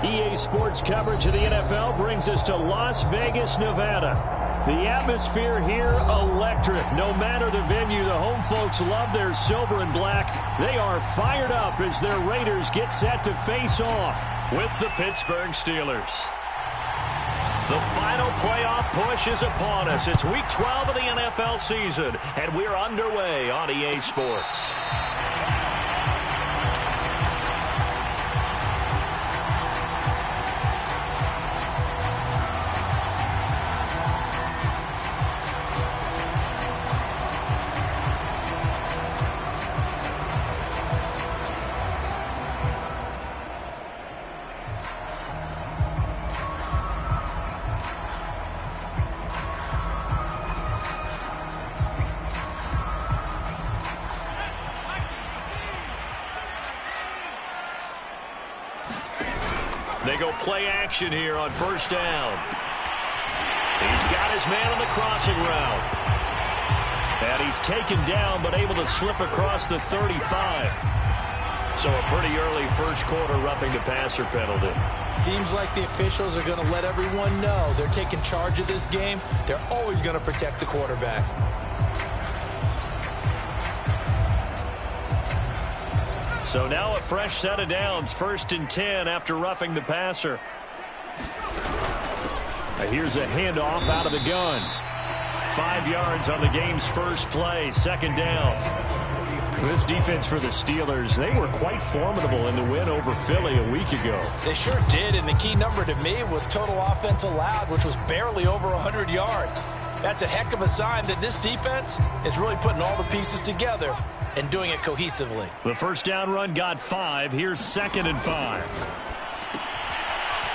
EA Sports coverage of the NFL brings us to Las Vegas, Nevada. The atmosphere here, electric. No matter the venue, the home folks love their silver and black. They are fired up as their Raiders get set to face off with the Pittsburgh Steelers. The final playoff push is upon us. It's Week 12 of the NFL season, and we're underway on EA Sports. They go play action here on first down. He's got his man on the crossing route. And he's taken down but able to slip across the 35. So a pretty early first quarter roughing the passer penalty. Seems like the officials are going to let everyone know they're taking charge of this game. They're always going to protect the quarterback. So now a fresh set of downs, 1st and 10 after roughing the passer. Here's a handoff out of the gun. 5 yards on the game's first play, 2nd down. This defense for the Steelers, they were quite formidable in the win over Philly a week ago. They sure did, and the key number to me was total offense allowed, which was barely over 100 yards. That's a heck of a sign that this defense is really putting all the pieces together and doing it cohesively. The first down run got 5. Here's 2nd and 5.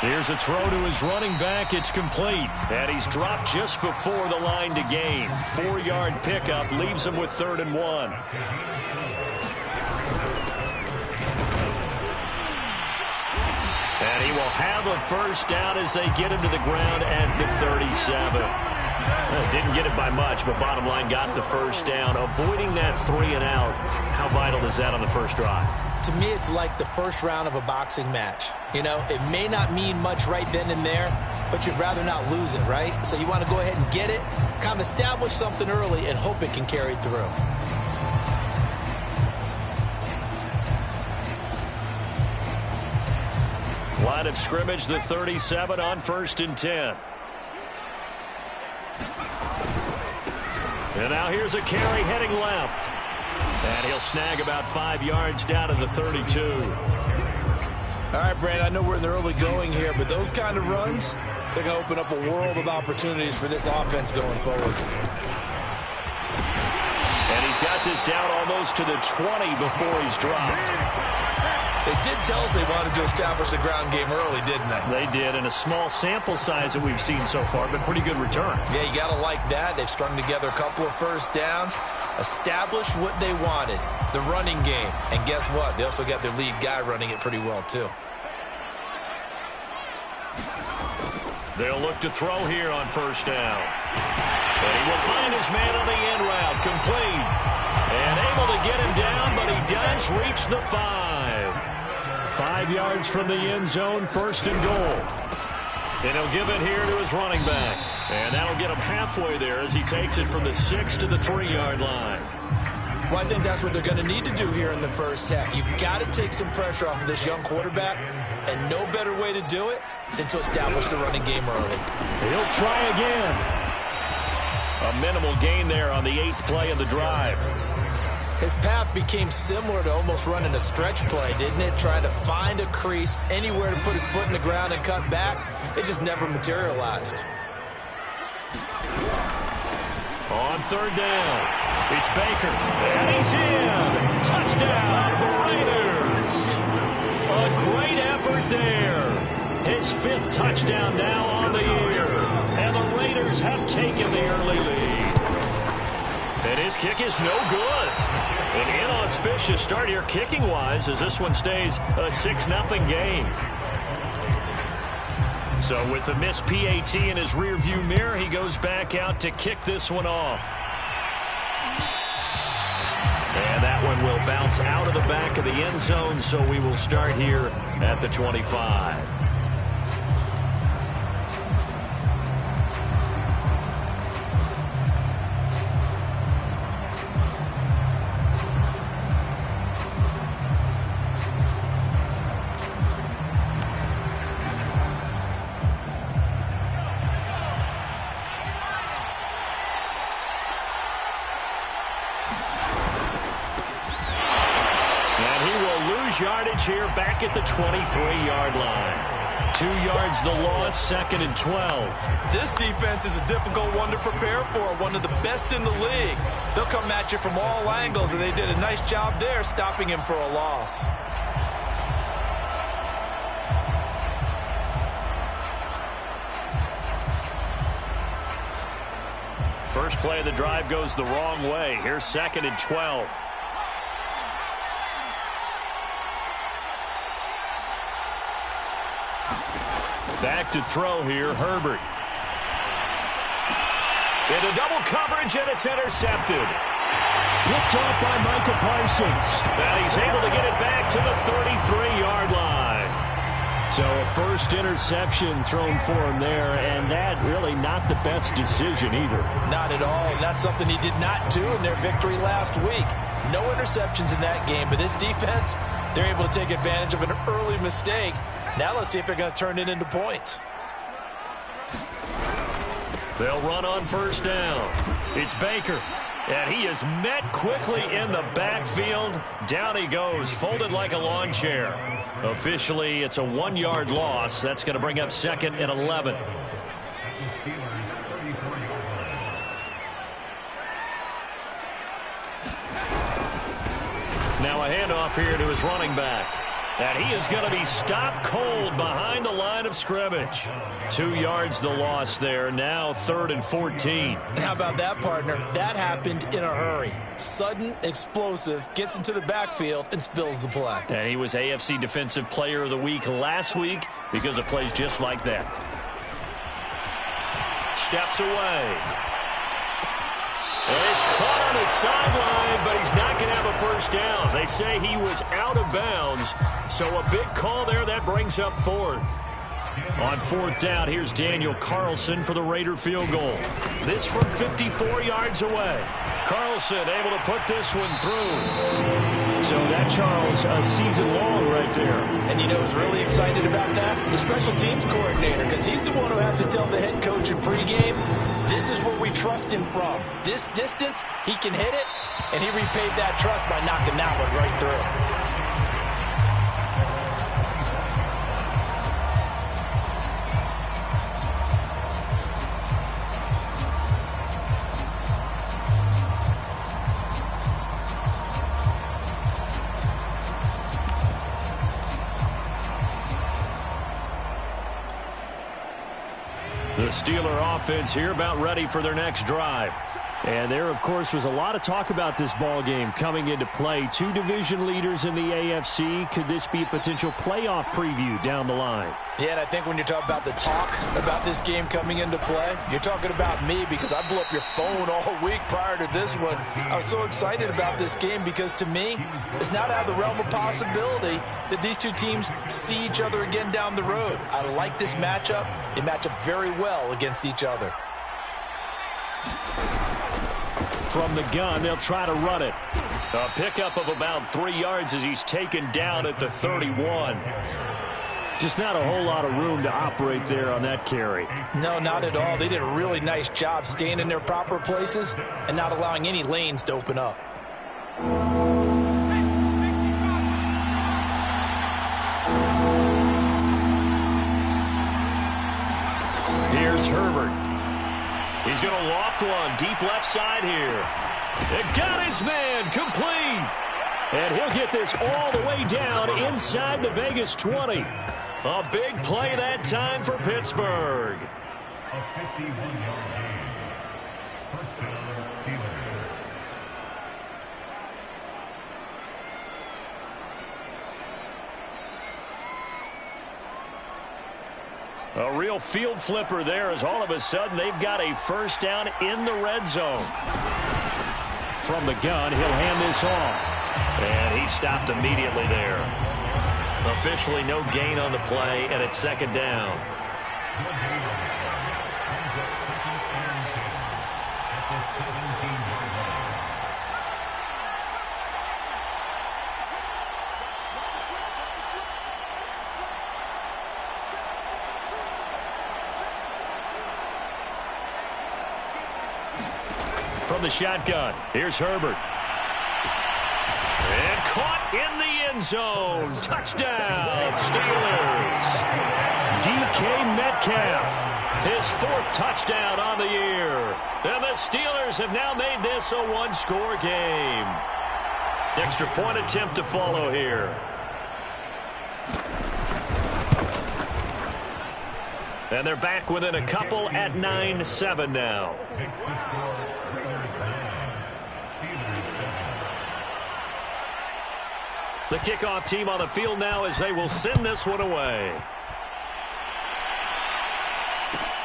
Here's a throw to his running back. It's complete. And he's dropped just before the line to gain. 4-yard pickup leaves him with 3rd and 1. And he will have a first down as they get him to the ground at the 37. Didn't get it by much, but bottom line got the first down. Avoiding that 3 and out, how vital is that on the first drive? To me, it's like the first round of a boxing match. You know, it may not mean much right then and there, but you'd rather not lose it, right? So you want to go ahead and get it, kind of establish something early, and hope it can carry through. Line of scrimmage, the 37 on 1st and 10. And now here's a carry heading left. And he'll snag about 5 yards down to the 32. All right, Brand, I know we're in the early going here, but those kind of runs, they're going to open up a world of opportunities for this offense going forward. And he's got this down almost to the 20 before he's dropped. They did tell us they wanted to establish the ground game early, didn't they? They did, and a small sample size that we've seen so far, but pretty good return. Yeah, you got to like that. They've strung together a couple of first downs, established what they wanted, the running game. And guess what? They also got their lead guy running it pretty well, too. They'll look to throw here on first down. And he will find his man on the end route, complete. And able to get him down, but he does reach the 5. 5 yards from the end zone, 1st and goal. And he'll give it here to his running back. And that'll get him halfway there as he takes it from the 6 to the 3-yard line. Well, I think that's what they're going to need to do here in the first half. You've got to take some pressure off of this young quarterback, and no better way to do it than to establish the running game early. He'll try again. A minimal gain there on the 8th play of the drive. His path became similar to almost running a stretch play, didn't it? Trying to find a crease, anywhere to put his foot in the ground and cut back. It just never materialized. On 3rd down, it's Baker, and he's in. Touchdown, Raiders. A great effort there. His 5th touchdown now on the year. And the Raiders have taken the early lead. And his kick is no good. An inauspicious start here kicking-wise as this one stays a 6-0 game. So with the missed PAT in his rearview mirror, he goes back out to kick this one off. And that one will bounce out of the back of the end zone, so we will start here at the 25. his yardage here back at the 23-yard line. 2 yards the loss, 2nd and 12. This defense is a difficult one to prepare for, one of the best in the league. They'll come at you from all angles, and they did a nice job there stopping him for a loss. First play of the drive goes the wrong way. Here's 2nd and 12. Back to throw here, Herbert. Into double coverage, and it's intercepted. Picked off by Micah Parsons. And he's able to get it back to the 33-yard line. So a first interception thrown for him there, and that really not the best decision either. Not at all, and that's something he did not do in their victory last week. No interceptions in that game, but this defense, they're able to take advantage of an early mistake. Now let's see if they're going to turn it into points. They'll run on first down. It's Baker, and he is met quickly in the backfield. Down he goes, folded like a lawn chair. Officially, it's a 1-yard loss. That's going to bring up 2nd and 11. Now a handoff here to his running back. And he is going to be stopped cold behind the line of scrimmage. 2 yards the loss there. Now 3rd and 14. How about that, partner? That happened in a hurry. Sudden, explosive, gets into the backfield and spills the play. And he was AFC Defensive Player of the Week last week because of plays just like that. Steps away. And he's caught on the sideline, but he's not going to have a first down. They say he was out of bounds, so a big call there that brings up 4th. On 4th down, here's Daniel Carlson for the Raider field goal. This from 54 yards away. Carlson able to put this one through. So that, Charles, a season long right there. And you know who's really excited about that? The special teams coordinator, because he's the one who has to tell the head coach in pregame, this is where we trust him from. This distance, he can hit it, and he repaid that trust by knocking that one right through. The Steeler offense here about ready for their next drive. And there, of course, was a lot of talk about this ball game coming into play. 2 division leaders in the AFC. Could this be a potential playoff preview down the line? Yeah, and I think when you talk about the talk about this game coming into play, you're talking about me because I blew up your phone all week prior to this one. I was so excited about this game because, to me, it's not out of the realm of possibility that these two teams see each other again down the road. I like this matchup. They match up very well against each other. From the gun, they'll try to run it. A pickup of about 3 yards as he's taken down at the 31. Just not a whole lot of room to operate there on that carry. No, not at all. They did a really nice job staying in their proper places and not allowing any lanes to open up. Here's Herbert. He's going to loft one deep left side here. It got his man complete. And he'll get this all the way down inside the Vegas 20. A big play that time for Pittsburgh. A real field flipper there as all of a sudden they've got a first down in the red zone. From the gun, he'll hand this off. And he stopped immediately there. Officially no gain on the play, and it's 2nd down. From the shotgun, here's Herbert. And caught in the end zone. Touchdown, Steelers. DK Metcalf, his 4th touchdown on the year. And the Steelers have now made this a one-score game. Extra point attempt to follow here. And they're back within a couple at 9-7 now. The kickoff team on the field now as they will send this one away.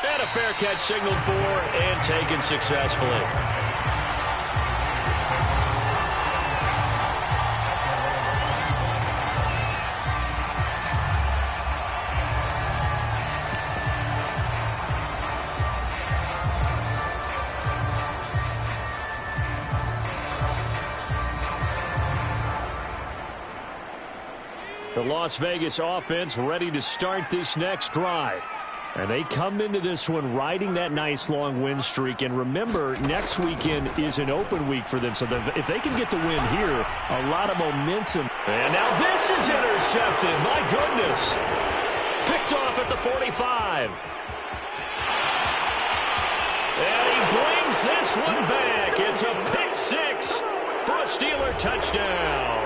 And a fair catch signaled for and taken successfully. The Las Vegas offense ready to start this next drive. And they come into this one riding that nice long win streak. And remember, next weekend is an open week for them. So if they can get the win here, a lot of momentum. And now this is intercepted. My goodness. Picked off at the 45. And he brings this one back. It's a pick 6 for a Steeler touchdown.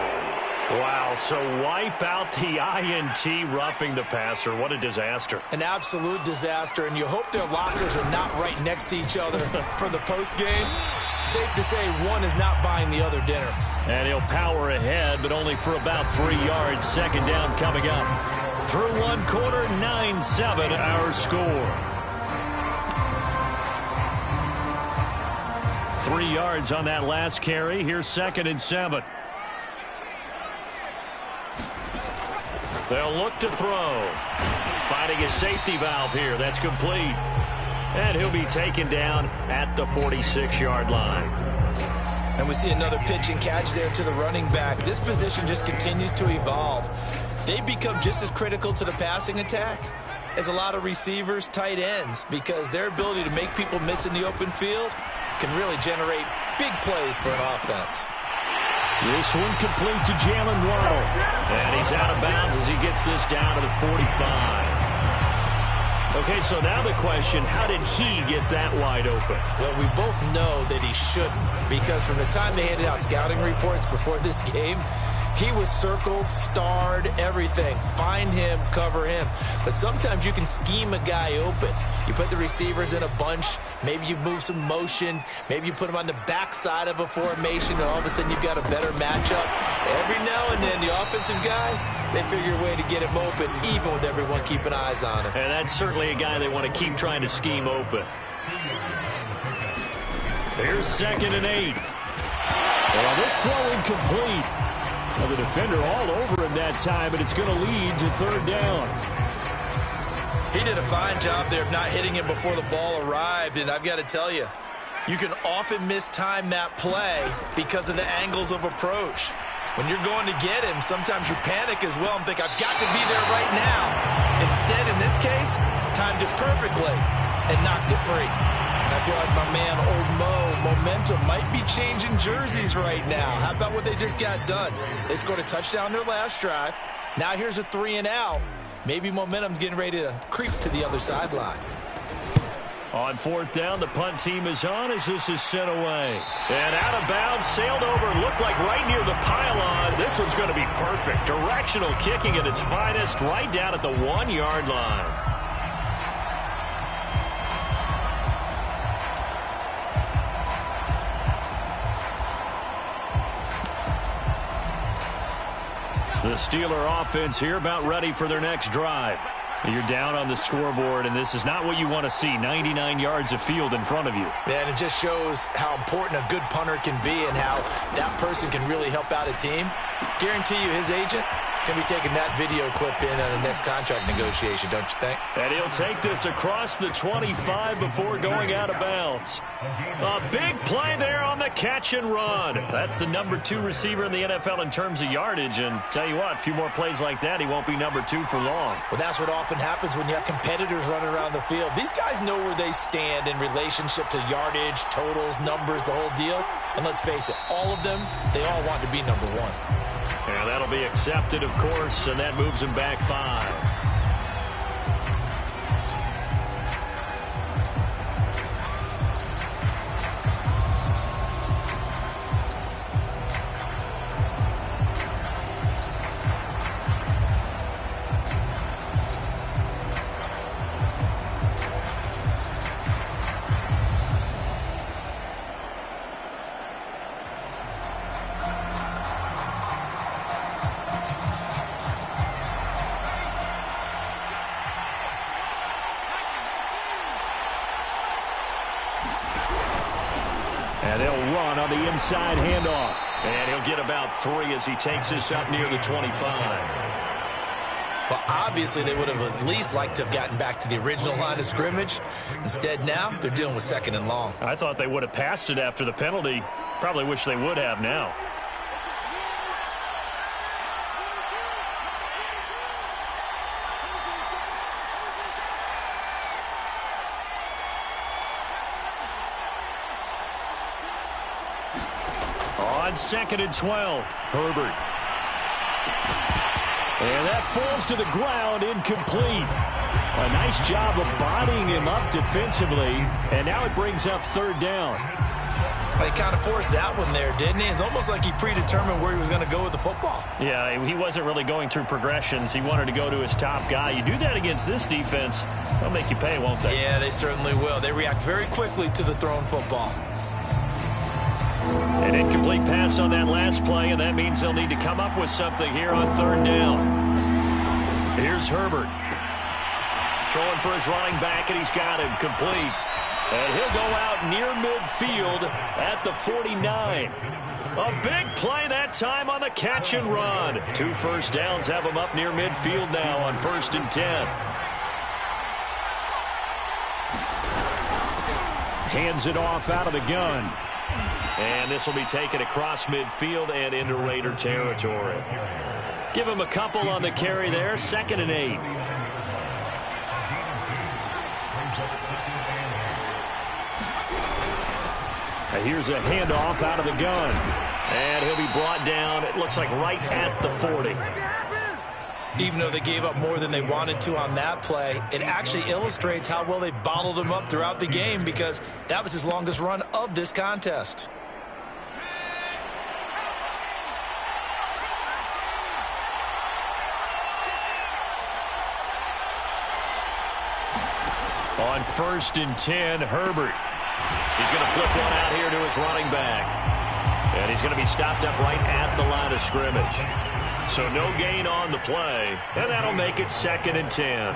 Wow, so wipe out the INT, roughing the passer. What a disaster. An absolute disaster, and you hope their lockers are not right next to each other for the postgame. Safe to say one is not buying the other dinner. And he'll power ahead, but only for about 3 yards. Second down coming up. Through one quarter, 9-7 our score. 3 yards on that last carry. Here's 2nd and 7. They'll look to throw. Finding a safety valve here. That's complete. And he'll be taken down at the 46-yard line. And we see another pitch and catch there to the running back. This position just continues to evolve. They become just as critical to the passing attack as a lot of receivers, tight ends, because their ability to make people miss in the open field can really generate big plays for an offense. This one complete to Jalen Waddle. And he's out of bounds as he gets this down to the 45. Okay, so now the question, how did he get that wide open? Well, we both know that he shouldn't, because from the time they handed out scouting reports before this game, he was circled, starred, everything. Find him, cover him. But sometimes you can scheme a guy open. You put the receivers in a bunch. Maybe you move some motion. Maybe you put them on the backside of a formation, and all of a sudden you've got a better matchup. Every now and then, the offensive guys, they figure a way to get him open, even with everyone keeping eyes on him. And that's certainly a guy they want to keep trying to scheme open. Here's 2nd and 8. Well, this throw incomplete. Well, the defender all over him that time, but it's going to lead to 3rd down. He did a fine job there of not hitting him before the ball arrived, and I've got to tell you, you can often mistime that play because of the angles of approach. When you're going to get him, sometimes you panic as well and think, I've got to be there right now. Instead, in this case, timed it perfectly and knocked it free. And I feel like my man, Old Mo, momentum might be changing jerseys right now. How about what they just got done? They scored a touchdown their last drive. Now here's a 3 and out. Maybe momentum's getting ready to creep to the other sideline. On 4th down, the punt team is on as this is sent away. And out of bounds, sailed over, looked like right near the pylon. This one's going to be perfect. Directional kicking at its finest, right down at the 1-yard line. The Steeler offense here about ready for their next drive. You're down on the scoreboard, and this is not what you want to see. 99 yards of field in front of you. Yeah, and it just shows how important a good punter can be and how that person can really help out a team. Guarantee you his agent can be taking that video clip in on the next contract negotiation, don't you think? And he'll take this across the 25 before going out of bounds. A big play there on the catch and run. That's the number 2 receiver in the NFL in terms of yardage. And tell you what, a few more plays like that, he won't be number 2 for long. Well, that's what often happens when you have competitors running around the field. These guys know where they stand in relationship to yardage, totals, numbers, the whole deal. And let's face it, all of them, they all want to be number 1. And that'll be accepted, of course, and that moves him back 5. And they'll run on the inside handoff. And he'll get about 3 as he takes this up near the 25. Well, obviously, they would have at least liked to have gotten back to the original line of scrimmage. Instead, now, they're dealing with 2nd and long. I thought they would have passed it after the penalty. Probably wish they would have now. On 2nd and 12, Herbert. And that falls to the ground, incomplete. A nice job of bodying him up defensively, and now it brings up 3rd down. They kind of forced that one there, didn't he? It's almost like he predetermined where he was going to go with the football. Yeah, he wasn't really going through progressions. He wanted to go to his top guy. You do that against this defense, they'll make you pay, won't they? Yeah, they certainly will. They react very quickly to the thrown football. An incomplete pass on that last play, and that means they'll need to come up with something here on 3rd down. Here's Herbert. Throwing for his running back, and he's got him complete. And he'll go out near midfield at the 49. A big play that time on the catch and run. 2 first downs have him up near midfield now on 1st and 10. Hands it off out of the gun. And this will be taken across midfield and into Raider territory. Give him a couple on the carry there. 2nd and 8. Here's a handoff out of the gun. And he'll be brought down, it looks like right at the 40. Even though they gave up more than they wanted to on that play, it actually illustrates how well they've bottled him up throughout the game, because that was his longest run of this contest. On 1st and 10, Herbert. He's going to flip one out here to his running back. And he's going to be stopped up right at the line of scrimmage. So no gain on the play, and that'll make it 2nd and 10.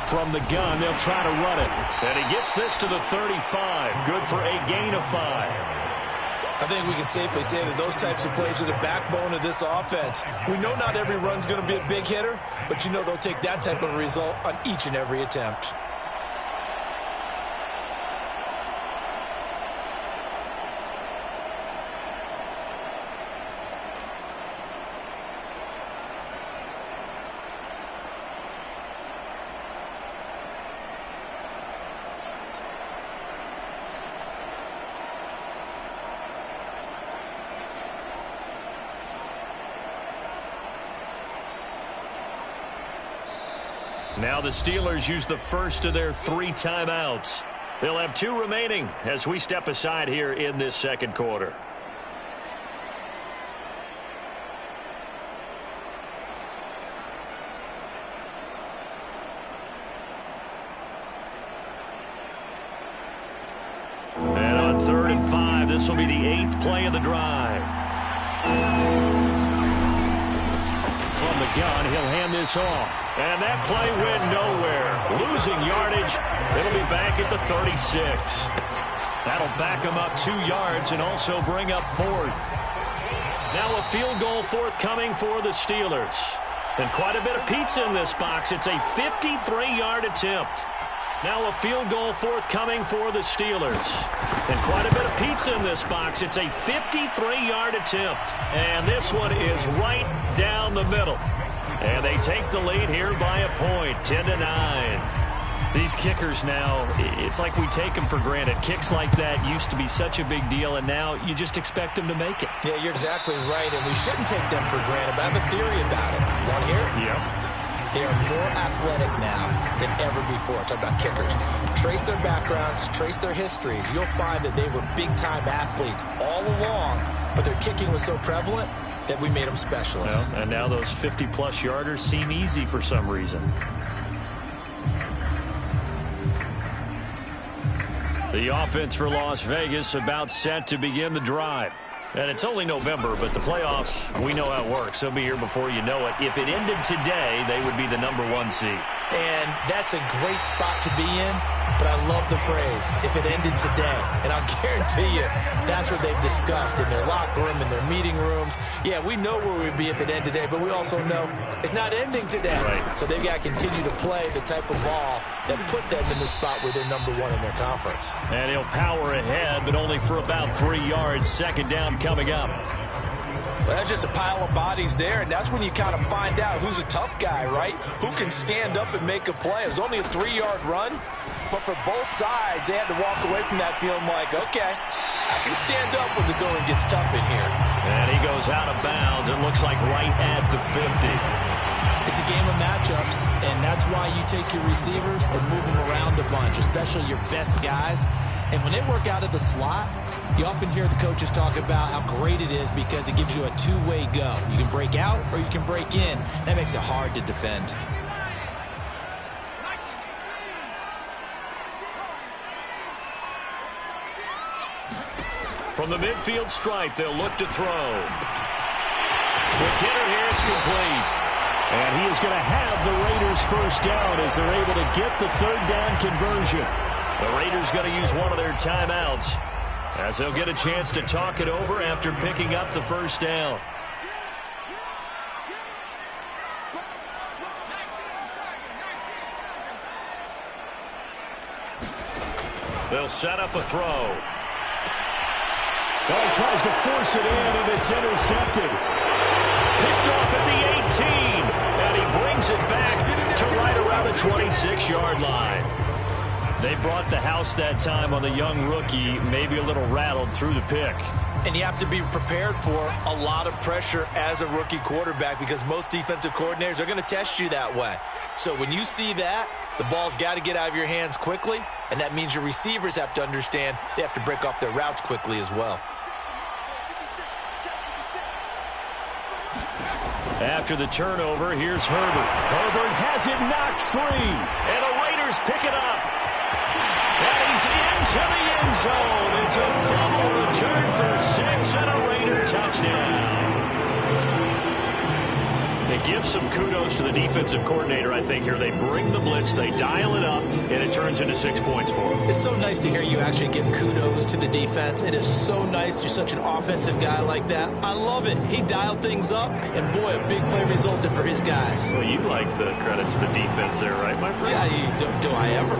From the gun, they'll try to run it. And he gets this to the 35. Good for a gain of 5. I think we can safely say that those types of plays are the backbone of this offense. We know not every run's going to be a big hitter, but you know they'll take that type of result on each and every attempt. Now the Steelers use the first of their 3 timeouts. They'll have 2 remaining as we step aside here in this 2nd quarter. And on 3rd and 5, this will be the 8th play of the drive. From the gun, he'll hand this off. And that play went nowhere. Losing yardage. It'll be back at the 36. That'll back him up 2 yards and also bring up 4th. Now a field goal forthcoming for the Steelers. And quite a bit of pizza in this box. It's a 53-yard attempt. Now a field goal forthcoming for the Steelers. And quite a bit of pizza in this box. It's a 53-yard attempt. And this one is right down the middle. And they take the lead here by a point, 10-9. These kickers now, it's like we take them for granted. Kicks like that used to be such a big deal, and now you just expect them to make it. Yeah, you're exactly right, and we shouldn't take them for granted, but I have a theory about it. You want to hear it? Yeah. They are more athletic now than ever before. Talk about kickers. Trace their backgrounds, trace their histories. You'll find that they were big-time athletes all along, but their kicking was so prevalent that we made them specialists. Well, and now those 50-plus yarders seem easy for some reason. The offense for Las Vegas about set to begin the drive. And it's only November, but the playoffs, we know how it works. They'll be here before you know it. If it ended today, they would be the #1 seed. And that's a great spot to be in, but I love the phrase, if it ended today. And I'll guarantee you, that's what they've discussed in their locker room, in their meeting rooms. Yeah, we know where we'd be if it ended today, but we also know it's not ending today. Right. So they've got to continue to play the type of ball that put them in the spot where they're #1 in their conference. And he'll power ahead, but only for about 3 yards. Second down coming up. Well, that's just a pile of bodies there, and that's when you kind of find out who's a tough guy, right? Who can stand up and make a play. It was only a 3-yard run, but for both sides, they had to walk away from that feeling like, okay, I can stand up when the going gets tough in here. And he goes out of bounds. It looks like right at the 50. It's a game of matchups, and that's why you take your receivers and move them around a bunch, especially your best guys. And when they work out of the slot, you often hear the coaches talk about how great it is because it gives you a two-way go. You can break out or you can break in. That makes it hard to defend. From the midfield stripe, they'll look to throw. McKinnon here, it's complete. And he is going to have the Raiders first down as they're able to get the third down conversion. The Raiders going to use one of their timeouts as they'll get a chance to talk it over after picking up the first down. They'll set up a throw. Well, he tries to force it in, and it's intercepted. Picked off at the 18, and he brings it back to right around the 26-yard line. They brought the house that time on the young rookie, maybe a little rattled through the pick. And you have to be prepared for a lot of pressure as a rookie quarterback because most defensive coordinators are going to test you that way. So when you see that, the ball's got to get out of your hands quickly, and that means your receivers have to understand they have to break off their routes quickly as well. After the turnover, here's Herbert. Herbert has it knocked free, and the Raiders pick it up. And he's into the end zone. It's a fumble return for 6 and a Raider touchdown. They give some kudos to the defensive coordinator, I think, here. They bring the blitz, they dial it up, and it turns into 6 points for them. It's so nice to hear you actually give kudos to the defense. It is so nice. You're such an offensive guy like that. I love it. He dialed things up, and boy, a big play resulted for his guys. Well, you like the credit to the defense there, right, my friend? Yeah, do I ever?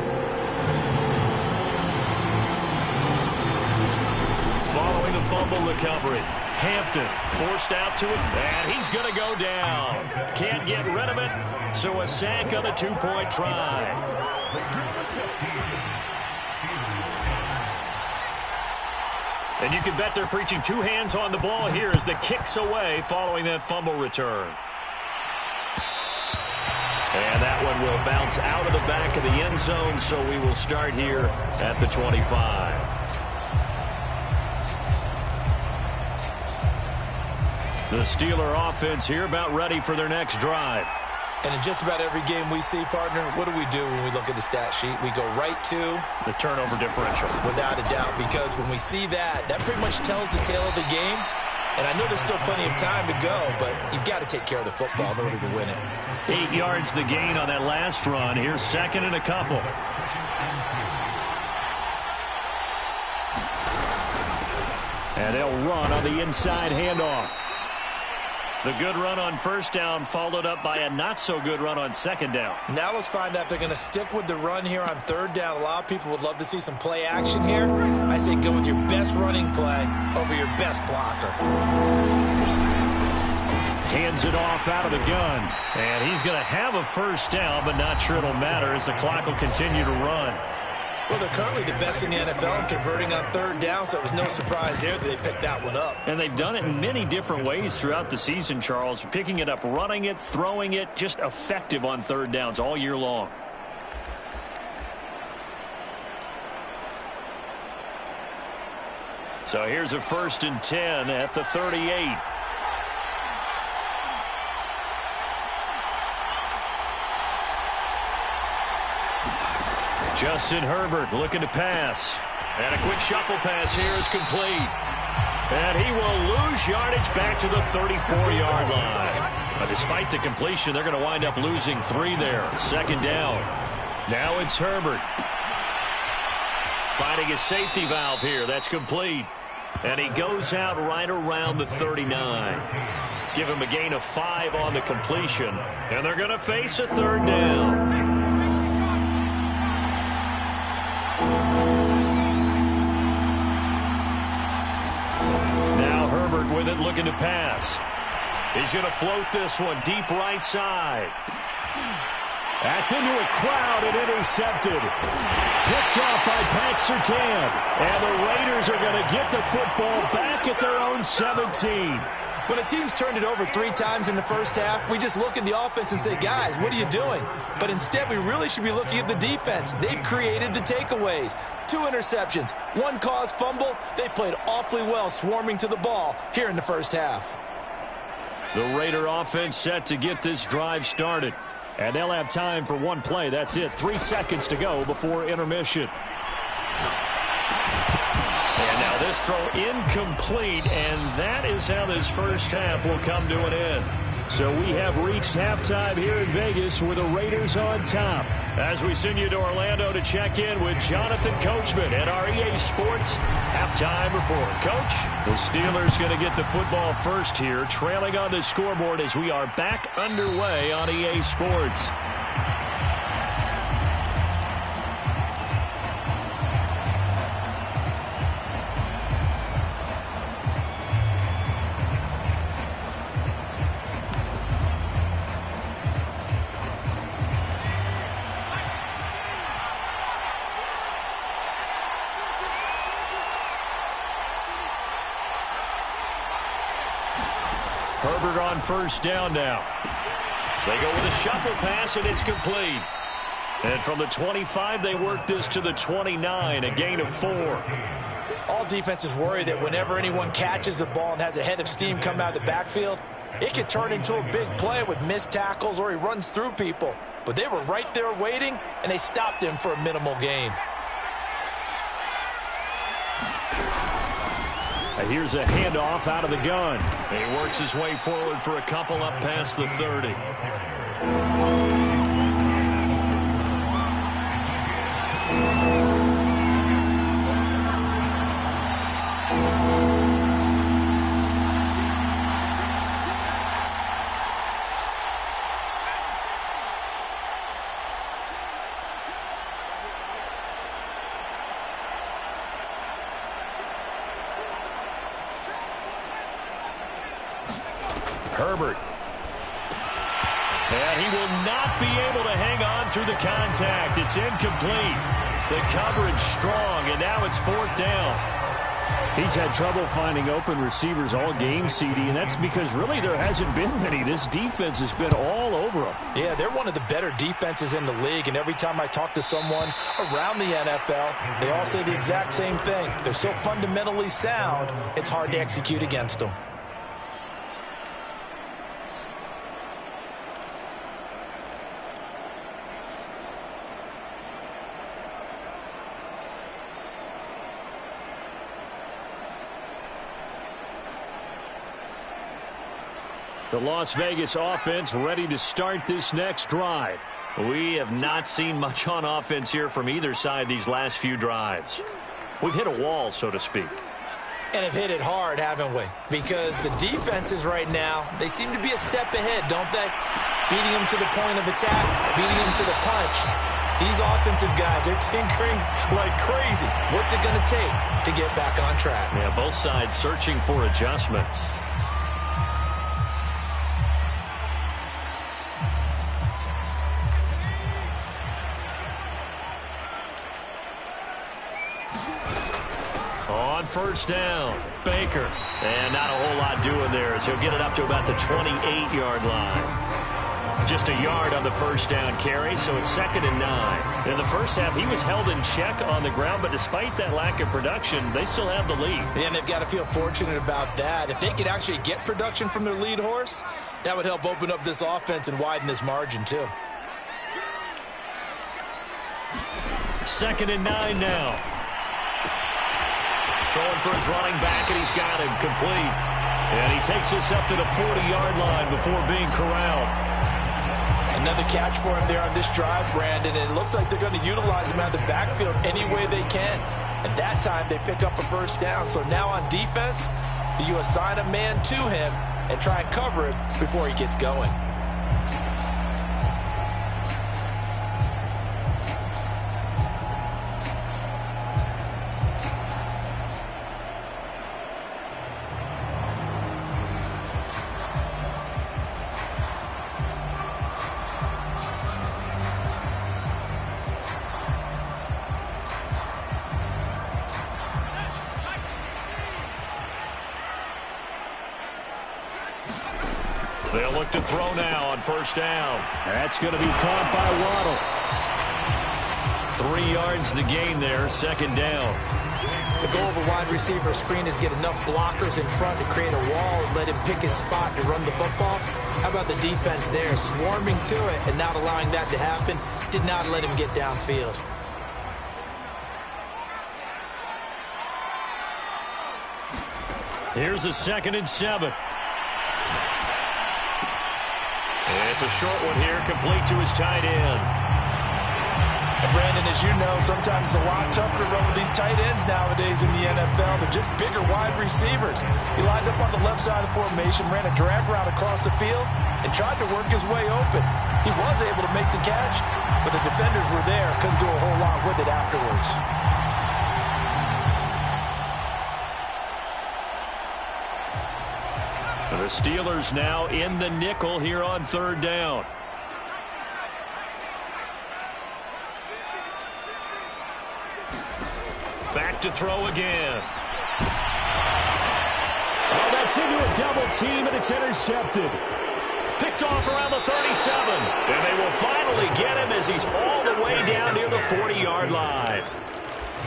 Following the fumble recovery, Hampton forced out to it, and he's going to go down. Can't get rid of it, so a sack on the 2-point try. And you can bet they're preaching 2 hands on the ball here as the kick's away following that fumble return. And that one will bounce out of the back of the end zone, so we will start here at the 25. The Steeler offense here about ready for their next drive. And in just about every game we see, partner, what do we do when we look at the stat sheet? We go right to the turnover differential. Without a doubt, because when we see that, that pretty much tells the tale of the game. And I know there's still plenty of time to go, but you've got to take care of the football in order to win it. 8 yards the gain on that last run. Here's second and a couple. And they'll run on the inside handoff. The good run on first down followed up by a not-so-good run on second down. Now let's find out if they're going to stick with the run here on third down. A lot of people would love to see some play action here. I say go with your best running play over your best blocker. hands it off out of the gun. And he's going to have a first down, but not sure it'll matter as the clock will continue to run. Well, they're currently the best in the NFL in converting on third down, so it was no surprise there that they picked that one up. And they've done it in many different ways throughout the season, Charles. Picking it up, running it, throwing it, just effective on third downs all year long. So here's a 1st and 10 at the 38. Justin Herbert looking to pass. And a quick shuffle pass here is complete. And he will lose yardage back to the 34-yard line. But despite the completion, they're going to wind up losing 3 there. 2nd down. Now it's Herbert. Finding a safety valve here. That's complete. And he goes out right around the 39. Give him a gain of 5 on the completion. And they're going to face a 3rd down. Now Herbert with it, looking to pass. He's going to float this one deep right side. That's into a crowd and intercepted. Picked off by Pat Surtain. And the Raiders are going to get the football back at their own 17. When a team's turned it over 3 times in the first half, we just look at the offense and say, guys, what are you doing? But instead, we really should be looking at the defense. They've created the takeaways. 2 interceptions, 1 caused fumble. They played awfully well swarming to the ball here in the first half. The Raider offense set to get this drive started. And they'll have time for 1 play. That's it. 3 seconds to go before intermission. And now this throw incomplete, and that is how this first half will come to an end. So we have reached halftime here in Vegas with the Raiders on top. As we send you to Orlando to check in with Jonathan Coachman at our EA Sports halftime report. Coach, the Steelers going to get the football first here, trailing on the scoreboard as we are back underway on EA Sports. Herbert on first down now. They go with a shuffle pass, and it's complete. And from the 25, they work this to the 29, a gain of 4. All defenses worry that whenever anyone catches the ball and has a head of steam come out of the backfield, it could turn into a big play with missed tackles or he runs through people. But they were right there waiting, and they stopped him for a minimal gain. Here's a handoff out of the gun. He works his way forward for a couple up past the 30. Herbert. And he will not be able to hang on through the contact. It's incomplete. The coverage strong, and now it's 4th down. He's had trouble finding open receivers all game, CD, and that's because really there hasn't been many. This defense has been all over them. Yeah, they're one of the better defenses in the league, and every time I talk to someone around the NFL, they all say the exact same thing. They're so fundamentally sound, it's hard to execute against them. The Las Vegas offense ready to start this next drive. We have not seen much on offense here from either side these last few drives. We've hit a wall, so to speak. And have hit it hard, haven't we? Because the defenses right now, they seem to be a step ahead, don't they? Beating them to the point of attack, beating them to the punch. These offensive guys are tinkering like crazy. What's it going to take to get back on track? Yeah, both sides searching for adjustments. On first down, Baker. And not a whole lot doing there as he'll get it up to about the 28-yard line. Just a yard on the first down carry, so it's 2nd and 9. In the first half, he was held in check on the ground, but despite that lack of production, they still have the lead. And they've got to feel fortunate about that. If they could actually get production from their lead horse, that would help open up this offense and widen this margin, too. 2nd and 9 now. Throwing for his running back, and he's got him complete. And he takes this up to the 40-yard line before being corralled. Another catch for him there on this drive, Brandon, and it looks like they're going to utilize him out of the backfield any way they can. And that time they pick up a first down. So now on defense, do you assign a man to him and try and cover him before he gets going? They'll look to throw now on first down. That's going to be caught by Waddle. 3 yards the gain there, 2nd down. The goal of a wide receiver screen is get enough blockers in front to create a wall and let him pick his spot to run the football. How about the defense there, swarming to it and not allowing that to happen? Did not let him get downfield. Here's a 2nd and 7. It's a short one here, complete to his tight end. And Brandon, as you know, sometimes it's a lot tougher to run with these tight ends nowadays in the NFL, but just bigger wide receivers. He lined up on the left side of formation, ran a drag route across the field, and tried to work his way open. He was able to make the catch, but the defenders were there, couldn't do a whole lot with it afterwards. The Steelers now in the nickel here on 3rd down. Back to throw again. Oh, that's into a double team, and it's intercepted. Picked off around the 37. And they will finally get him as he's all the way down near the 40-yard line.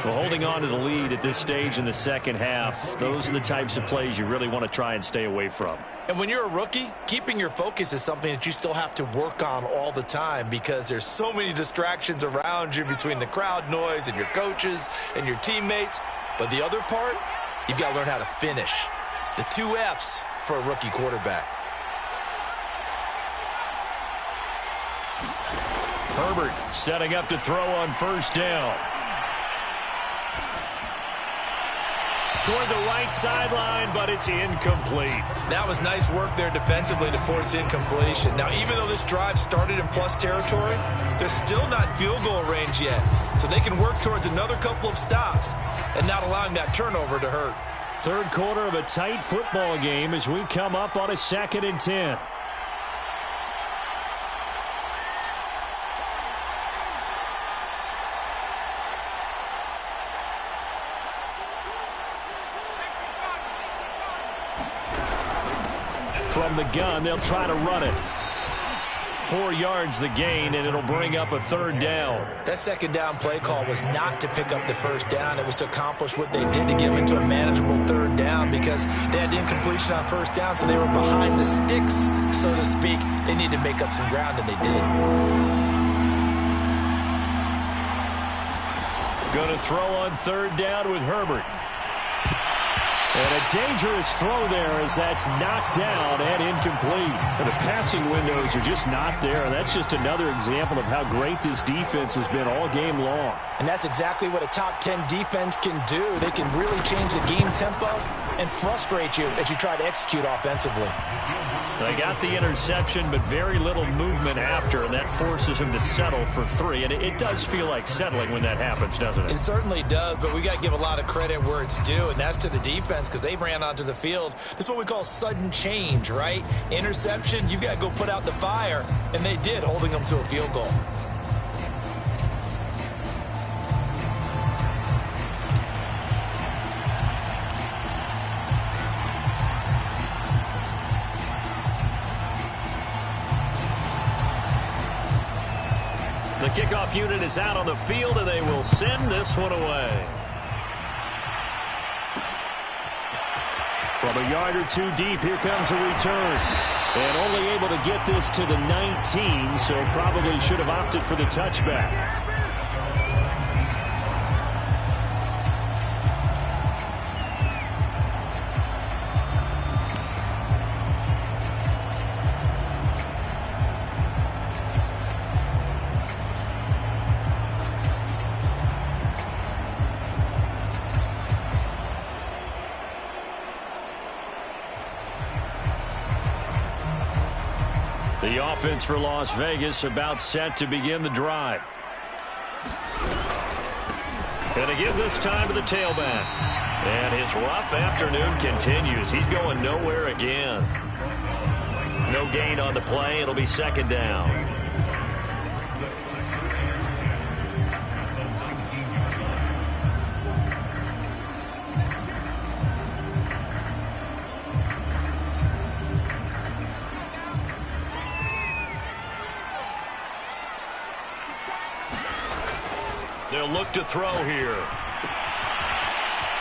Well, holding on to the lead at this stage in the second half, those are the types of plays you really want to try and stay away from. And when you're a rookie, keeping your focus is something that you still have to work on all the time because there's so many distractions around you between the crowd noise and your coaches and your teammates. But the other part, you've got to learn how to finish. It's the 2 F's for a rookie quarterback. Herbert setting up to throw on first down. Toward the right sideline, but it's incomplete. That was nice work there defensively to force incompletion. Now, even though this drive started in plus territory, they're still not in field goal range yet. So they can work towards another couple of stops and not allowing that turnover to hurt. 3rd quarter of a tight football game as we come up on a 2nd and 10. From the gun, they'll try to run it. 4 yards the gain, and it'll bring up a 3rd down. That 2nd down play call was not to pick up the first down. It was to accomplish what they did to get them into a manageable 3rd down because they had incompletion on first down, so they were behind the sticks, so to speak. They needed to make up some ground, and they did. Going to throw on 3rd down with Herbert. And a dangerous throw there as that's knocked down and incomplete. And the passing windows are just not there. And that's just another example of how great this defense has been all game long. And that's exactly what a top 10 defense can do. They can really change the game tempo and frustrate you as you try to execute offensively. They got the interception, but very little movement after, and that forces them to settle for 3. And it does feel like settling when that happens, doesn't it? It certainly does, but we got to give a lot of credit where it's due, and that's to the defense because they ran onto the field. This is what we call sudden change, right? Interception, you've got to go put out the fire, and they did, holding them to a field goal. kickoff unit is out on the field, and they will send this one away. From a yard or two deep, here comes a return. And only able to get this to the 19, so probably should have opted for the touchback. The offense for Las Vegas about set to begin the drive. And again this time to the tailback. And his rough afternoon continues. He's going nowhere again. No gain on the play. It'll be second down. They'll look to throw here.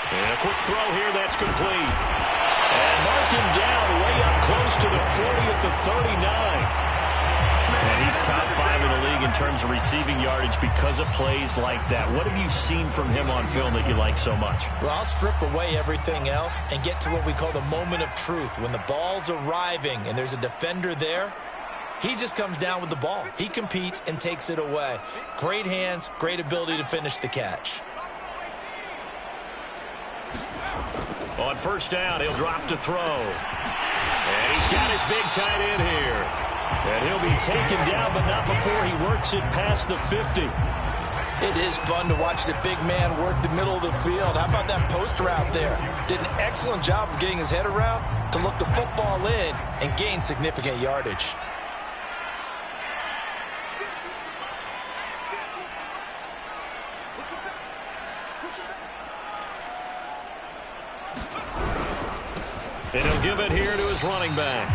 And a quick throw here, that's complete. And mark him down way up close to the 40 at the 39. And he's top 5 in the league in terms of receiving yardage because of plays like that. What have you seen from him on film that you like so much? Well, I'll strip away everything else and get to what we call the moment of truth. When the ball's arriving and there's a defender there, he just comes down with the ball. He competes and takes it away. Great hands, great ability to finish the catch. On first down, he'll drop to throw. And he's got his big tight end here. And he'll be taken down, but not before he works it past the 50. It is fun to watch the big man work the middle of the field. How about that post route there? Did an excellent job of getting his head around to look the football in and gain significant yardage. And he'll give it here to his running back.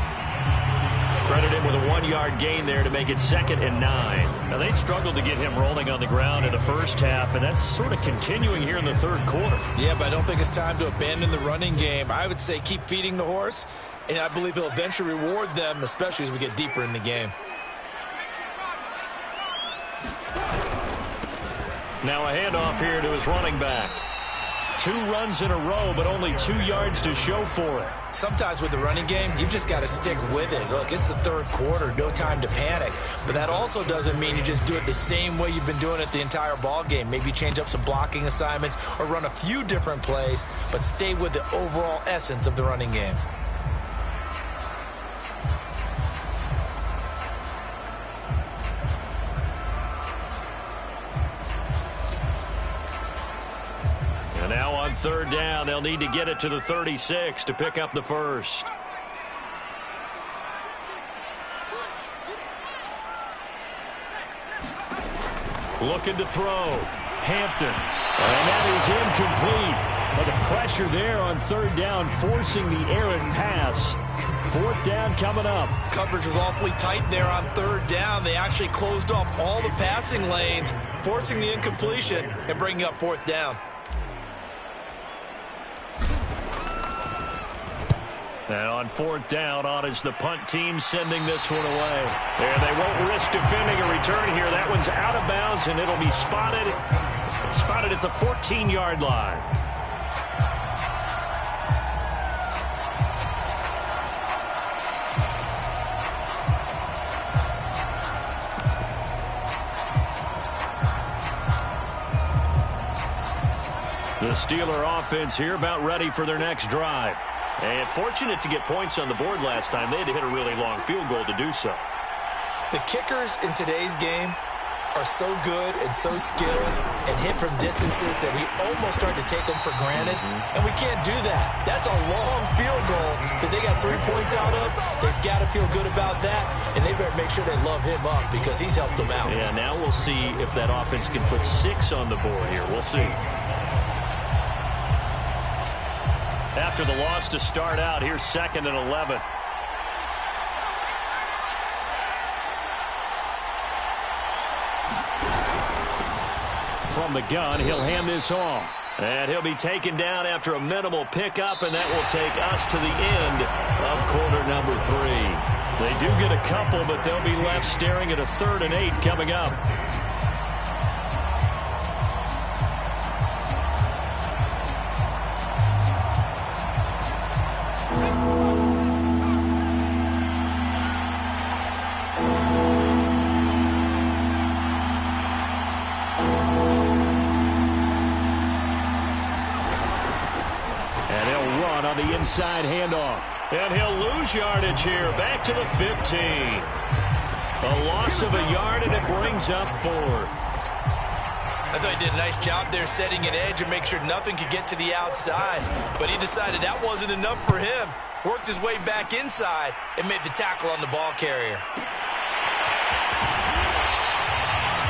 Credit him with a 1-yard gain there to make it 2nd and 9. Now, they struggled to get him rolling on the ground in the first half, and that's sort of continuing here in the third quarter. Yeah, but I don't think it's time to abandon the running game. I would say keep feeding the horse, and I believe he'll eventually reward them, especially as we get deeper in the game. Now a handoff here to his running back. 2 runs in a row, but only 2 yards to show for it. Sometimes with the running game, you've just got to stick with it. Look, it's the third quarter, no time to panic. But that also doesn't mean you just do it the same way you've been doing it the entire ball game. Maybe change up some blocking assignments or run a few different plays, but stay with the overall essence of the running game. And now on third down, they'll need to get it to the 36 to pick up the first. Looking to throw. Hampton. And that is incomplete. But the pressure there on third down, forcing the errant pass. 4th down coming up. Coverage was awfully tight there on third down. They actually closed off all the passing lanes, forcing the incompletion and bringing up 4th down. And on 4th down, on is the punt team sending this one away. And they won't risk defending a return here. That one's out of bounds, and it'll be spotted at the 14-yard line. The Steeler offense here about ready for their next drive. And fortunate to get points on the board last time. They had to hit a really long field goal to do so. The kickers in today's game are so good and so skilled and hit from distances that we almost start to take them for granted. And we can't do that. That's a long field goal that they got 3 points out of. They've got to feel good about that, and they better make sure they love him up because he's helped them out. Yeah, now we'll see if that offense can put 6 on the board here. We'll see. After the loss to start out, here's 2nd and 11. from the gun. He'll hand this off. And he'll be taken down after a minimal pickup, and that will take us to the end of quarter number 3. They do get a couple, but they'll be left staring at a 3rd and 8 coming up. Inside handoff. And he'll lose yardage here. Back to the 15. A loss of a yard, and it brings up 4th. I thought he did a nice job there setting an edge and make sure nothing could get to the outside. But he decided that wasn't enough for him. Worked his way back inside and made the tackle on the ball carrier.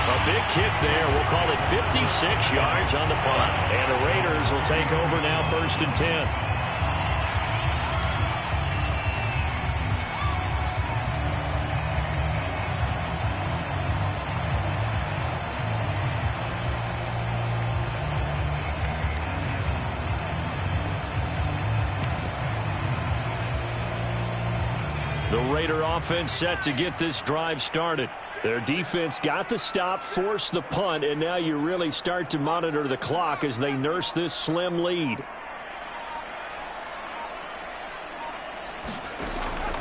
A big kick there. We'll call it 56 yards on the punt. And the Raiders will take over now 1st and 10. The Raider offense set to get this drive started. Their defense got the stop, forced the punt, and now you really start to monitor the clock as they nurse this slim lead.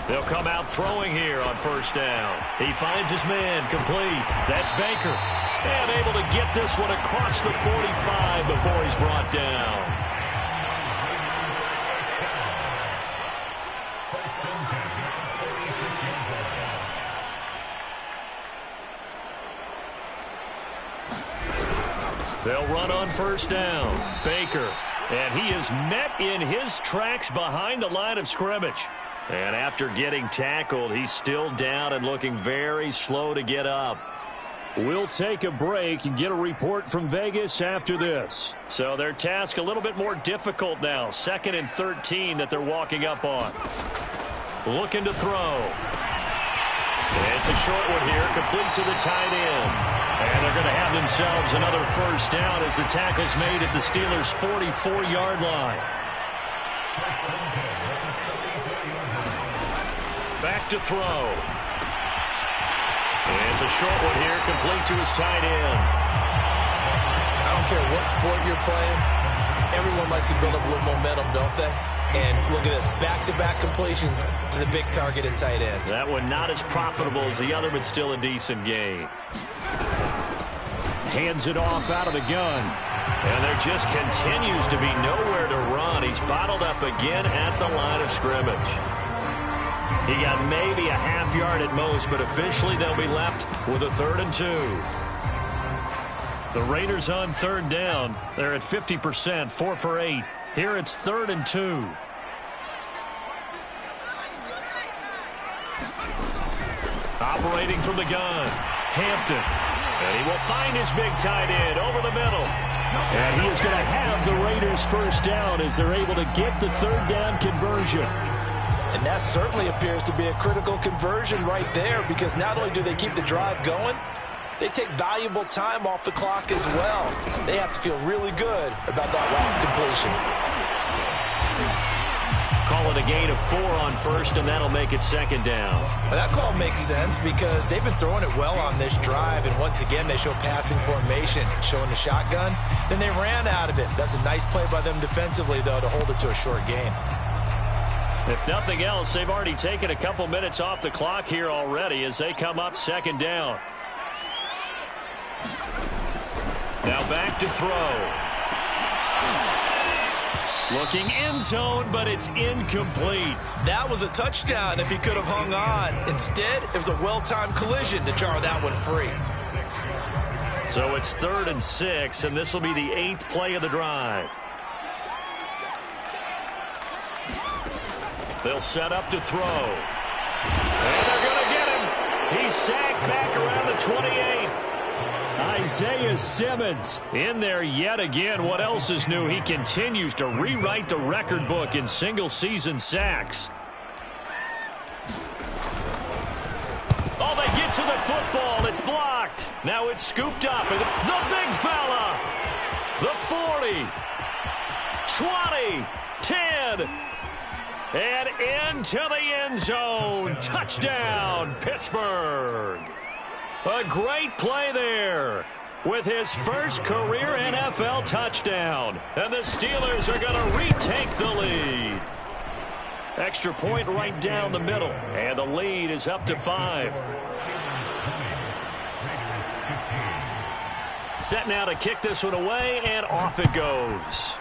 They'll come out throwing here on 1st down. He finds his man complete. That's Baker. And able to get this one across the 45 before he's brought down. They'll run on 1st down. Baker. And he is met in his tracks behind the line of scrimmage. And after getting tackled, he's still down and looking very slow to get up. We'll take a break and get a report from Vegas after this. So their task a little bit more difficult now. 2nd and 13 that they're walking up on. Looking to throw. And it's a short one here, complete to the tight end. And they're going to have themselves another 1st down as the tackle's made at the Steelers' 44-yard line. Back to throw. And it's a short one here, complete to his tight end. I don't care what sport you're playing. Everyone likes to build up a little momentum, don't they? And look at this, back-to-back completions to the big target at tight end. That one not as profitable as the other, but still a decent game. Hands it off out of the gun. And there just continues to be nowhere to run. He's bottled up again at the line of scrimmage. He got maybe a half yard at most, but officially they'll be left with a 3rd and 2. The Raiders on 3rd down. They're at 50%, 4 for 8. Here it's 3rd and 2. Operating from the gun, Hampton. And he will find his big tight end over the middle. And he is going to have the Raiders 1st down as they're able to get the 3rd down conversion. And that certainly appears to be a critical conversion right there, because not only do they keep the drive going, they take valuable time off the clock as well. They have to feel really good about that last completion. Call it a gain of 4 on 1st, and that'll make it 2nd down. Well, that call makes sense because they've been throwing it well on this drive, and once again they show passing formation, showing the shotgun. Then they ran out of it. That's a nice play by them defensively, though, to hold it to a short gain. If nothing else, they've already taken a couple minutes off the clock here already as they come up 2nd down. Now back to throw. Looking end zone, but it's incomplete. That was a touchdown if he could have hung on. Instead, it was a well-timed collision to jar that one free. So it's 3rd and 6, and this will be the 8th play of the drive. They'll set up to throw. And they're going to get him. He's sacked back around the 28. Isaiah Simmons in there yet again. What else is new? He continues to rewrite the record book in single-season sacks. Oh, they get to the football. It's blocked. Now it's scooped up. And the big fella 20, 10, and into the end zone. Touchdown, Pittsburgh. A great play there with his first career NFL touchdown. And the Steelers are going to retake the lead. Extra point right down the middle. And the lead is up to 5. Set now to kick this one away, and off it goes.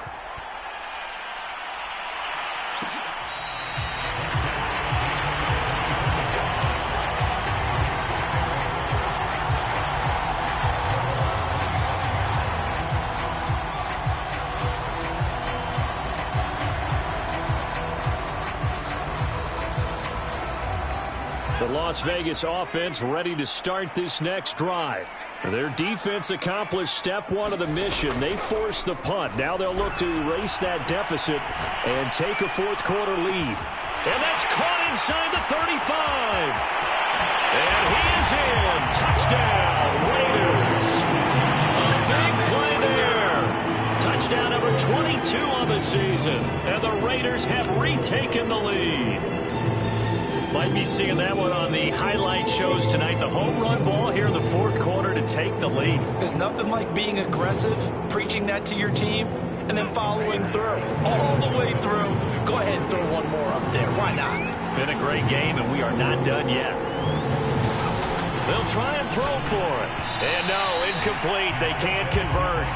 The Las Vegas offense ready to start this next drive. Their defense accomplished step one of the mission. They forced the punt. Now they'll look to erase that deficit and take a fourth quarter lead. And that's caught inside the 35. And he is in. Touchdown, Raiders. A big play there. Touchdown number 22 on the season. And the Raiders have retaken the lead. Might be seeing that one on the highlight shows tonight. The home run ball here in the fourth quarter to take the lead. There's nothing like being aggressive, preaching that to your team, and then following through. All the way through. Go ahead and throw one more up there. Why not? Been a great game, and we are not done yet. They'll try and throw for it. And no, incomplete. They can't convert.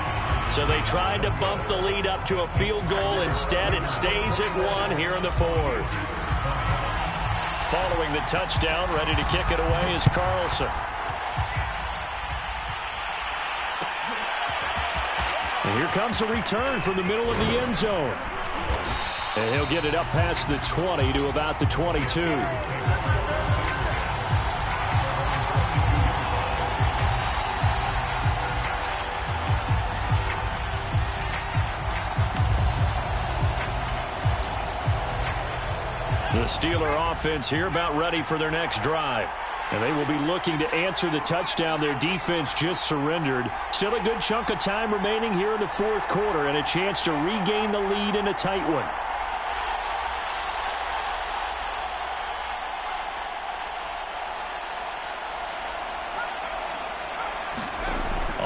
So they tried to bump the lead up to a field goal. Instead, it stays at 1 here in the fourth. Following the touchdown, ready to kick it away is Carlson. And here comes a return from the middle of the end zone. And he'll get it up past the 20 to about the 22. The Steeler offense here about ready for their next drive. And they will be looking to answer the touchdown their defense just surrendered. Still a good chunk of time remaining here in the fourth quarter and a chance to regain the lead in a tight one.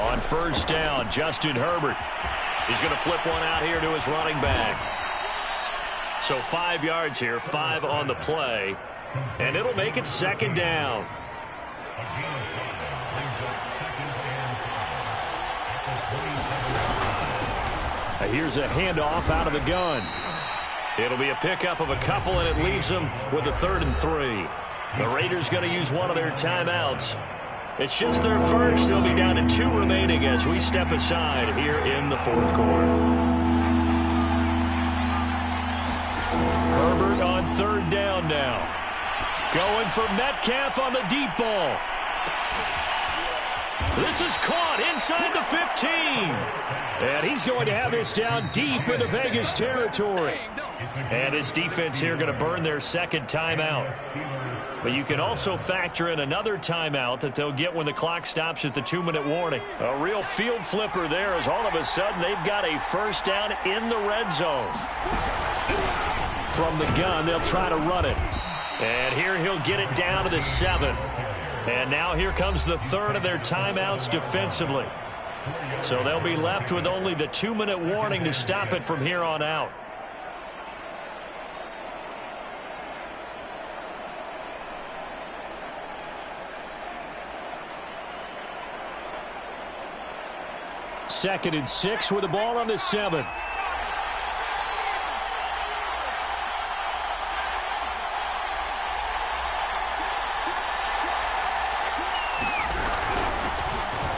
On first down, Justin Herbert. He's going to flip one out here to his running back. So 5 yards here, 5 on the play, and it'll make it second down. Here's a handoff out of the gun. It'll be a pickup of a couple, and it leaves them with a 3rd and 3. The Raiders going to use one of their timeouts. It's just their first. They'll be down to 2 remaining as we step aside here in the fourth quarter. Herbert on 3rd down now. Going for Metcalf on the deep ball. This is caught inside the 15. And he's going to have this down deep into Vegas territory. And this defense here going to burn their second timeout. But you can also factor in another timeout that they'll get when the clock stops at the 2-minute warning. A real field flipper there as all of a sudden they've got a first down in the red zone. From the gun, they'll try to run it. And here he'll get it down to the 7. And now here comes the 3rd of their timeouts defensively. So they'll be left with only the 2-minute warning to stop it from here on out. Second and 6 with the ball on the 7.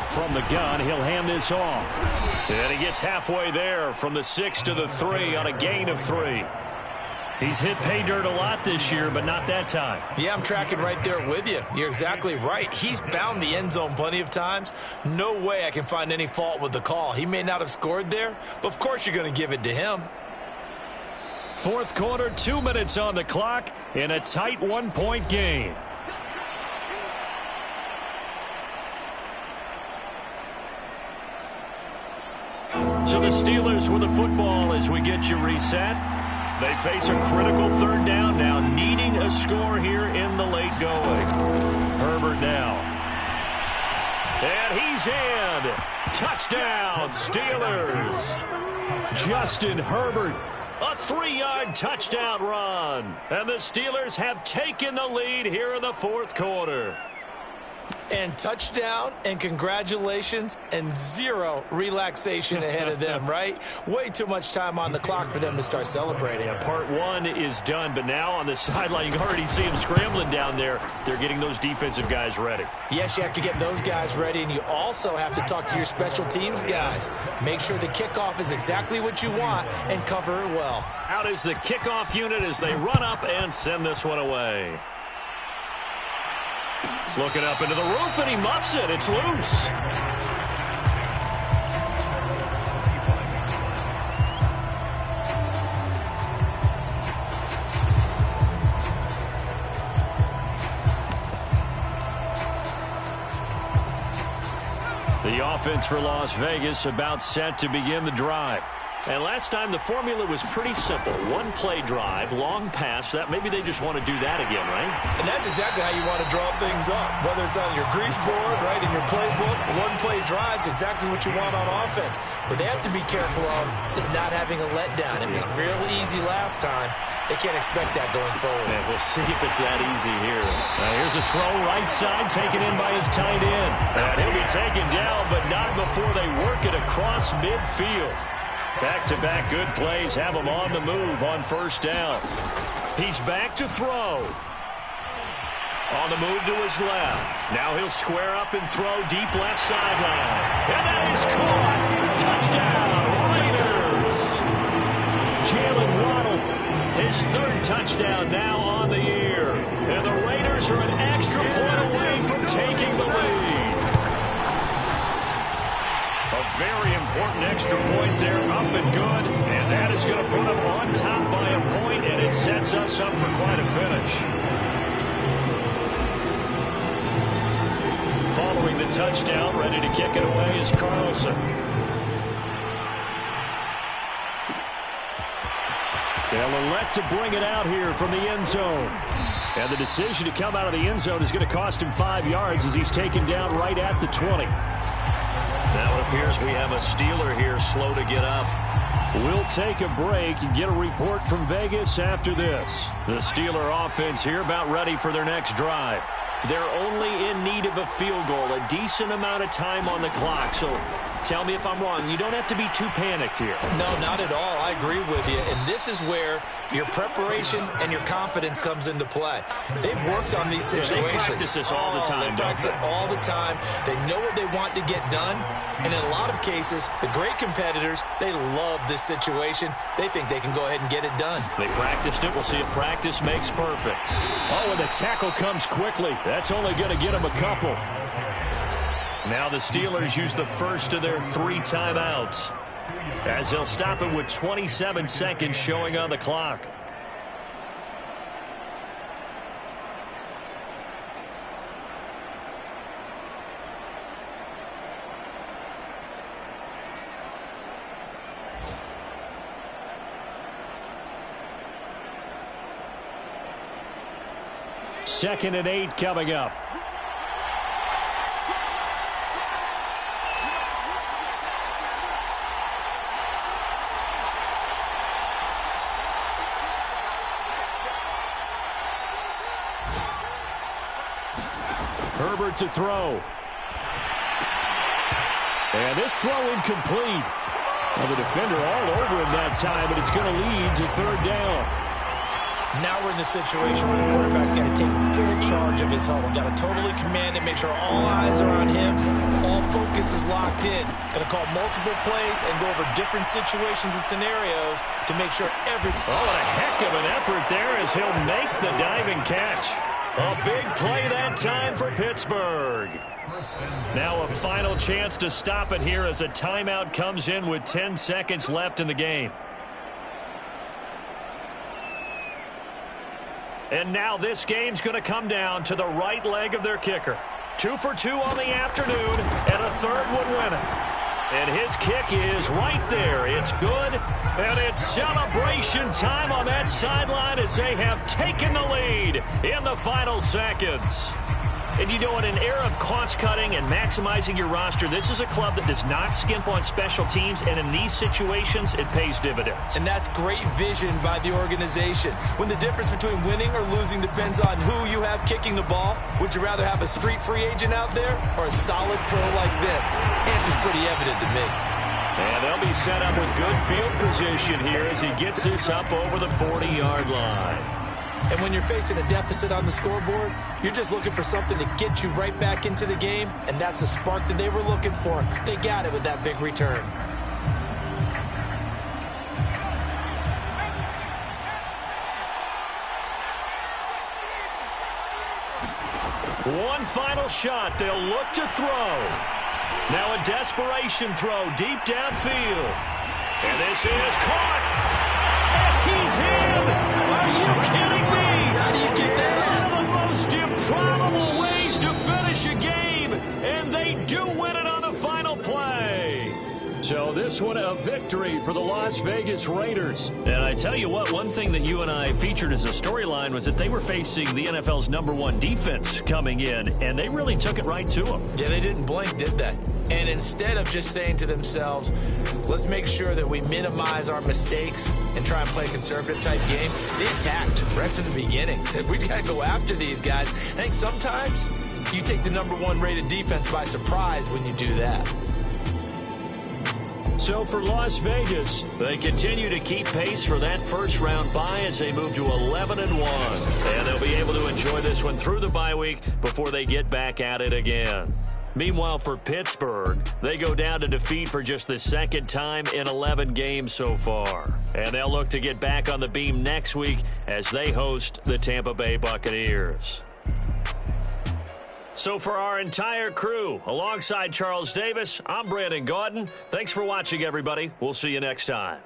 From the gun, he'll hand this off. And he gets halfway there from the 6 to the 3 on a gain of 3. He's hit pay dirt a lot this year, but not that time. Yeah, I'm tracking right there with you. You're exactly right. He's found the end zone plenty of times. No way I can find any fault with the call. He may not have scored there, but of course you're going to give it to him. Fourth quarter, 2 minutes on the clock in a tight 1-point game. So the Steelers with the football as we get you reset. They face a critical third down now, needing a score here in the late going. Herbert now. And he's in. Touchdown, Steelers. Justin Herbert, a 3-yard touchdown run. And the Steelers have taken the lead here in the fourth quarter. And touchdown, and congratulations, and zero relaxation ahead of them, right? Way too much time on the clock for them to start celebrating. Yeah, part one is done, but now on the sideline, you can already see them scrambling down there. They're getting those defensive guys ready. Yes, you have to get those guys ready, and you also have to talk to your special teams guys. Make sure the kickoff is exactly what you want and cover it well. Out is the kickoff unit as they run up and send this one away. Looking up into the roof, and he muffs it. It's loose. The offense for Las Vegas about set to begin the drive. And last time the formula was pretty simple. One-play drive, long pass. That maybe they just want to do that again, right? And that's exactly how you want to draw things up. Whether it's on your grease board, right, in your playbook, one-play drive's exactly what you want on offense. What they have to be careful of is not having a letdown. It was real easy last time. They can't expect that going forward. And we'll see if it's that easy here. Here's a throw right side, taken in by his tight end. And he'll be taken down, but not before they work it across midfield. Back-to-back good plays have him on the move on first down. He's back to throw. On the move to his left. Now he'll square up and throw deep left sideline. And that is caught. Touchdown, Raiders. Jalen Waddle, his third touchdown now on the year. And the Raiders are an extra point away from taking the lead. A very important extra point there, up and good. And that is going to put them on top by a point, and it sets us up for quite a finish. Following the touchdown, ready to kick it away is Carlson. They'll elect to bring it out here from the end zone. And the decision to come out of the end zone is going to cost him 5 yards as he's taken down right at the 20. Now it appears we have a Steeler here slow to get up. We'll take a break and get a report from Vegas after this. The Steeler offense here about ready for their next drive. They're only in need of a field goal, a decent amount of time on the clock. So tell me if I'm wrong. You don't have to be too panicked here. No, not at all. I agree with you. And this is where your preparation and your confidence comes into play. They've worked on these situations. They practice this all the time. They practice it all the time. They know what they want to get done. And in a lot of cases, the great competitors, they love this situation. They think they can go ahead and get it done. They practiced it. We'll see if practice makes perfect. Oh, and the tackle comes quickly. That's only going to get him a couple. Now the Steelers use the first of their 3 timeouts as they'll stop it with 27 seconds showing on the clock. Second and 8 coming up. Herbert to throw. And this throw incomplete. Well, the defender all over him that time, but it's going to lead to third down. Now we're in the situation where the quarterback's got to take full charge of his huddle. Got to totally command it, make sure all eyes are on him. All focus is locked in. Going to call multiple plays and go over different situations and scenarios to make sure every... Oh, what a heck of an effort there as he'll make the diving catch. A big play that time for Pittsburgh. Now a final chance to stop it here as a timeout comes in with 10 seconds left in the game. And now this game's going to come down to the right leg of their kicker. 2 for 2 on the afternoon, and a third would win it. And his kick is right there. It's good. And it's celebration time on that sideline as they have taken the lead in the final seconds. And you know, in an era of cost-cutting and maximizing your roster, this is a club that does not skimp on special teams, and in these situations, it pays dividends. And that's great vision by the organization. When the difference between winning or losing depends on who you have kicking the ball, would you rather have a street free agent out there or a solid pro like this? Answer's pretty evident to me. And they'll be set up with good field position here as he gets this up over the 40-yard line. And when you're facing a deficit on the scoreboard, you're just looking for something to get you right back into the game, and that's the spark that they were looking for. They got it with that big return. One final shot. They'll look to throw. Now a desperation throw deep downfield. And this is caught. And he's in. Are you kidding me? How do you get that up? One of the most improbable ways to finish a game. And they do win it on the final play. So this one a victory for the Las Vegas Raiders. And I tell you what, one thing that you and I featured as a storyline was that they were facing the NFL's #1 defense coming in, and they really took it right to them. Yeah, they didn't blink, did they? And instead of just saying to themselves, let's make sure that we minimize our mistakes and try and play a conservative-type game, they attacked right from the beginning. Said, we got to go after these guys. I think sometimes you take the #1 rated defense by surprise when you do that. So for Las Vegas, they continue to keep pace for that first-round bye as they move to 11-1. And they'll be able to enjoy this one through the bye week before they get back at it again. Meanwhile, for Pittsburgh, they go down to defeat for just the second time in 11 games so far. And they'll look to get back on the beam next week as they host the Tampa Bay Buccaneers. So for our entire crew, alongside Charles Davis, I'm Brandon Gaudin. Thanks for watching, everybody. We'll see you next time.